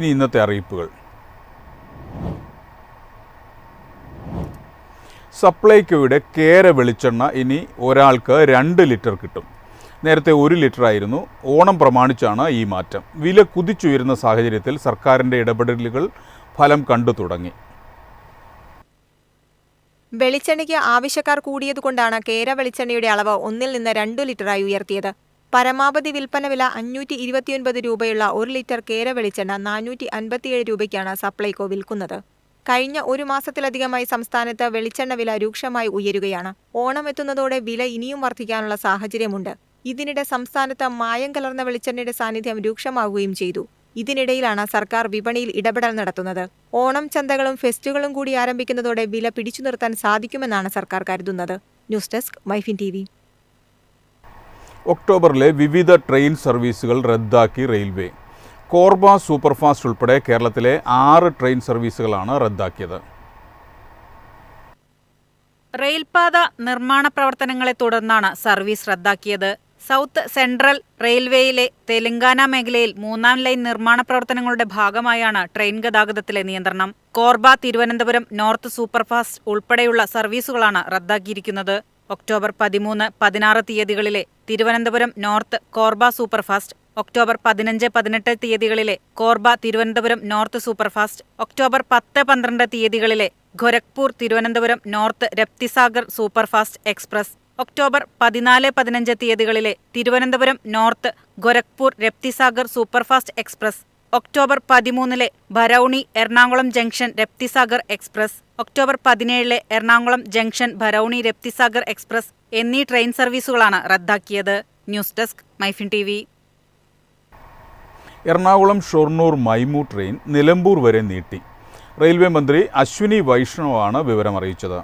ഇനി ഇന്നത്തെ അറിയിപ്പുകൾ. സപ്ലൈകോയുടെ കേര വെളിച്ചെണ്ണ ഇനി ഒരാൾക്ക് 2 ലിറ്റർ കിട്ടും. നേരത്തെ 1 ലിറ്റർ ആയിരുന്നു. ഓണം പ്രമാണിച്ചാണ് ഈ മാറ്റം. വില കുതിച്ചുയരുന്ന സാഹചര്യത്തിൽ സർക്കാരിൻ്റെ ഇടപെടലുകൾ ഫലം കണ്ടു തുടങ്ങി. വെളിച്ചെണ്ണയ്ക്ക് ആവശ്യക്കാർ കൂടിയതുകൊണ്ടാണ് കേര വെളിച്ചെണ്ണയുടെ അളവ് 1 നിന്ന് 2 ലിറ്ററായി ഉയർത്തിയത്. പരമാവധി വിൽപ്പന വില 529 രൂപയുള്ള 1 ലിറ്റർ കേര വെളിച്ചെണ്ണ 457 രൂപയ്ക്കാണ് സപ്ലൈകോ വിൽക്കുന്നത്. കഴിഞ്ഞ 1 മാസത്തിലധികമായി സംസ്ഥാനത്ത് വെളിച്ചെണ്ണ വില രൂക്ഷമായി ഉയരുകയാണ്. ഓണം എത്തുന്നതോടെ വില ഇനിയും വർദ്ധിക്കാനുള്ള സാഹചര്യമുണ്ട്. ഇതിനിടെ സംസ്ഥാനത്ത് മായം കലർന്ന വെളിച്ചെണ്ണയുടെ സാന്നിധ്യം രൂക്ഷമാവുകയും ചെയ്തു. ഇതിനിടയിലാണ് സർക്കാർ വിപണിയിൽ ഇടപെടൽ നടത്തുന്നത്. ഓണം ചന്തകളും ഫെസ്റ്റുകളും കൂടി ആരംഭിക്കുന്നതോടെ വില പിടിച്ചു നിർത്താൻ സാധിക്കുമെന്നാണ് സർക്കാർ കരുതുന്നത്. News desk myfin TV. ഒക്ടോബറിലെ വിവിധ ട്രെയിൻ സർവീസുകൾ റദ്ദാക്കി റെയിൽവേ. കോർബ സൂപ്പർഫാസ്റ്റ് ഉൾപ്പെടെ കേരളത്തിലെ 6 ട്രെയിൻ സർവീസുകളാണ് റദ്ദാക്കിയത്. റെയിൽപാത നിർമ്മാണ പ്രവർത്തനങ്ങളെ തുടർന്നാണ് സർവീസ് റദ്ദാക്കിയത്. സൗത്ത് സെൻട്രൽ റെയിൽവേയിലെ തെലങ്കാന മേഖലയിൽ 3ാം ലൈൻ നിർമ്മാണ പ്രവർത്തനങ്ങളുടെ ഭാഗമായാണ് ട്രെയിൻ ഗതാഗതത്തിലെ നിയന്ത്രണം. കോർബ തിരുവനന്തപുരം നോർത്ത് സൂപ്പർഫാസ്റ്റ് ഉൾപ്പെടെയുള്ള സർവീസുകളാണ് റദ്ദാക്കിയിരിക്കുന്നത്. ഒക്ടോബർ 13, 16 തീയതികളിലെ Thiruvananthapuram north Korba superfast, October 15, 18 തീയതികളിലെ Korba Thiruvananthapuram north superfast, October 10, 12 തീയതികളിലെ Gorakhpur Thiruvananthapuram north Raptisagar superfast express, October 14, 15 തീയതികളിലെ Thiruvananthapuram north Gorakhpur Raptisagar superfast express, October 13 Barauni Ernakulam junction Raptisagar express, October 17 Ernakulam junction Barauni Raptisagar express എന്നീ ട്രെയിൻ സർവീസുകളാണ് റദ്ദാക്കിയത്. News desk myfin TV. Ernakulam Shoranur MEMU train Nilambur വരെ നീട്ടി. റെയിൽവേ മന്ത്രി അശ്വിനി വൈഷ്ണവാണ് വിവരമറിയിച്ചത്.